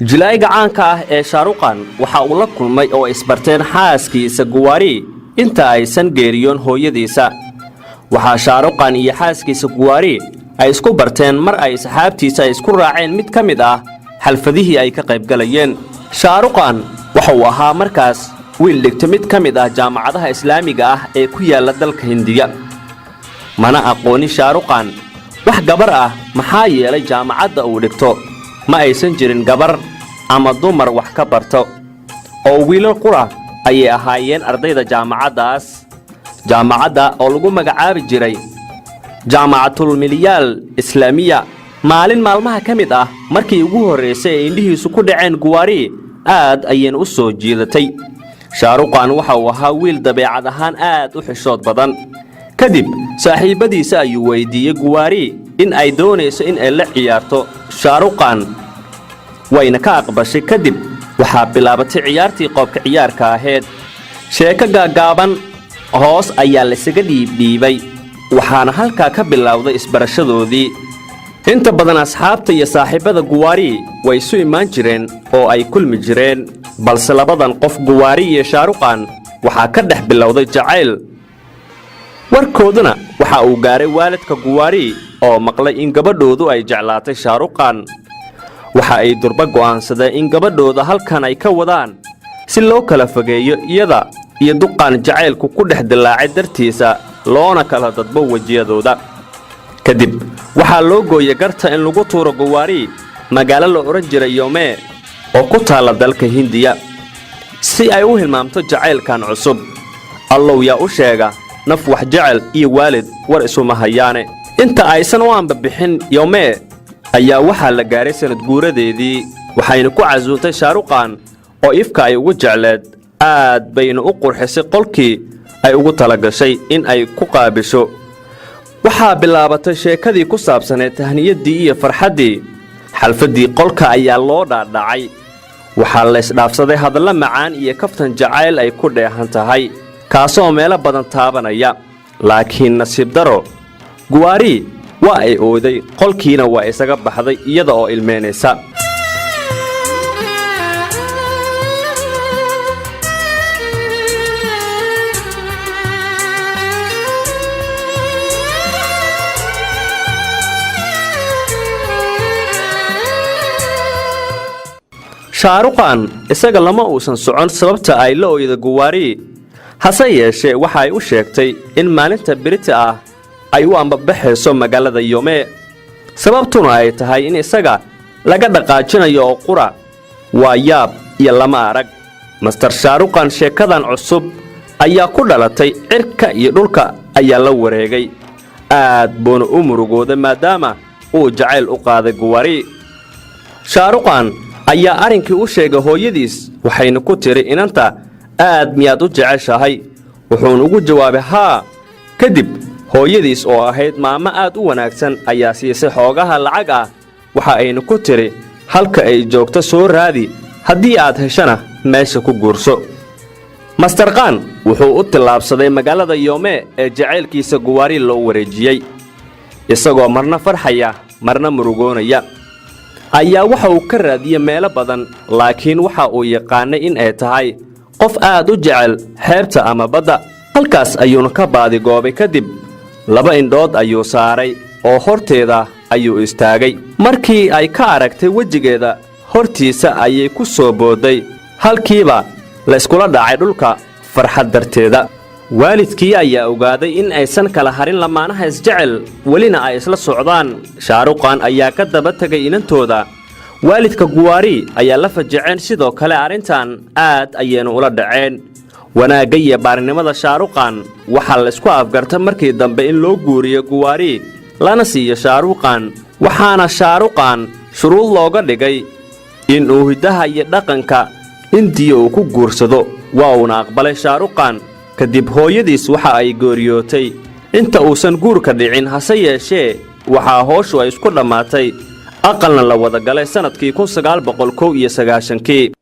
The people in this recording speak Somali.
jilaayga caanka ah ee Shaaruqan waxa uu la kulmay oo isbarteen xaaskiisa Guwari inta aysan geeriyoon hooyadiisa. Waxa Shaaruqan iyo xaaskiisa Guwari ay isku barteen mar ay saxaabtiisa isku raaceen mid ka mid ah xalfadihii ay ka qayb galayeen. Shaaruqan waxa uu ahaa markaas wiil dhigtay mid ka mid ah jaamacadaha Islaamiga ah ee ku yaala dalka Hindiya. Mana aqooni Shaaruqan wax gabar ah maxaa yeelay jaamacadda uu dhigto ma aysan jirin gabar ama dumar wax ka barto oo wiilal qura ayay ahaayeen ardayda jaamacadaas. Jaamacadda oo lagu magacaabi jiray Jaamacatul Miliyaal Islaamiya maalin maalmaha ka mid ah markii ugu horeysay ee indhihiisu ku dhaceen Guwari aad ayeen u soo jiidatay. Shaaruqan waxa uu ahaa wiil dabeecad ahaan aad u xishood badan. kadib saaxiibadiisa ayuu weydiiyay Guwari in ay doonayso in ay la ciyaarto. Shaaruqan wayna ka aqbashay. kadib waxaa bilaabatay ciyaartii qoobka ciyaarka ahayd. sheeko gaagaaban hoos ayaa la isaga dhiibay waxaana halkaa ka bilowday isbarashadoodii. inta badan asxaabta iyo saaxiibada Guwari way isu imaan jireen oo ay kulmi jireen, balse labadan qof Guwari iyo Shaaruqan waxaa ka dhex bilowday jacayl. warkooduna waxa uu gaaray waalidka Guwari oo maqlay in gabadhoodu ay jeclaatay Shaaruqan. waxa ay durba go'aansadeen in gabadhooda halkan ay ka wadaan si loo kala fogeeyo iyada iyo duqan jacaylku ku dhex dilaacay dartiisa loona kala dadbo wajiyadooda. kadib waxaa loo gooyay garta in lagu tuuro Guwari magaalo la oran jiray Yome oo ku taala dalka Hindiya si ay u hilmaamto jacaylkan cusub. allow yaa u sheega naf wax jecel iyo waalid war isuma hayaane. inta aysan u anbabixin Yome ayaa waxaa la gaaray sanad guuradeedii waxayna ku casuuntay Shaaruqan oo ifka ay ugu jecleed aad bayna u qurxisay qolkii ay ugu talagashay in ay ku qaabisho. waxaa bilaabatay sheekadii ku saabsaneed tahniyadii iyo farxaddii. xalfadii qolka ayaa loo dhaadhacay. waxaa la isdhaafsaday hadallo macaan iyo kaftan jacayl ay ku dheehan tahay kaasoo meelo badan taabanaya. laakiin nasiib daro Guwari waa ay ooday qolkiina waa isaga baxday iyada oo ilmeynaysa. Shaaruqan isaga lama uusan socon sababta ay la ooyda Guwari, hase yeeshee waxa ay u sheegtay in maalinta birita ah ay u ambabaxayso magaalada Yome. sababtuna ay tahay in isaga laga dhaqaajinayo oo qura. waa yaab iyo lama arag. Master Shaaruqan sheekadan cusub ayaa ku dhalatay cirka iyo dhulka ayaa la wareegay. aad buuna u murugooday maadaama uu jacayl u qaaday Guwari. Shaaruqan ayaa arinkii u sheegay hooyadiis waxayna ku tiri inanta aad miyaad u jeceshahay. wuxuuna ugu jawaabay haa. kadib hooyadiis oo ahayd maamo aad u wanaagsan ayaa siisay xoogaha lacag ah. waxa ayna ku tiri halka ay joogto soo raadi haddii aad heshana meesha ku guurso. Master Khan wuxuu u tilaabsaday magaalada Yome ee jacaylkiisa Guwari loo wareejiyay isagoo marna farxaya marna murugoonaya. ayaa waxa uu ka raadiyay meelo badan laakiin waxa uu yaqaanay in ay tahay qof aad u jecel xeebta ama badda. halkaas ayuuna ka baadigoobay. kadib laba indhood ayuu saaray oo horteeda ayuu istaagay. markii ay ka aragtay wejigeeda hortiisa ayay ku soo booday. halkiiba la iskula dhacay dhulka farxad darteeda. waalidkii ayaa ogaaday in aysan kala harin lamaanaha isjecel welina ay isla socdaan. Shaaruqan ayaa ka daba tagay inantooda. waalidka Guwari ayaa la fajaceen sidoo kale arrintan aad ayayna ula dhaceen. wanaagga iyo baarinimada Shaaruqan waxaa la isku afgartay markii dambe in loo guuriyo Guwari lana siiyo Shaaruqan. waxaana Shaaruqan shuruud looga dhigay in uu hidaha iyo dhaqanka Hindiya uu ku guursado. waa uuna aqbalay Shaaruqan. kadib hooyadiis waxa ay gooriyootay inta uusan guurka dhicin. hase yeeshee waxaa hooshu ay isku dhammaatay aqalna la wada galay sanadkii 1991.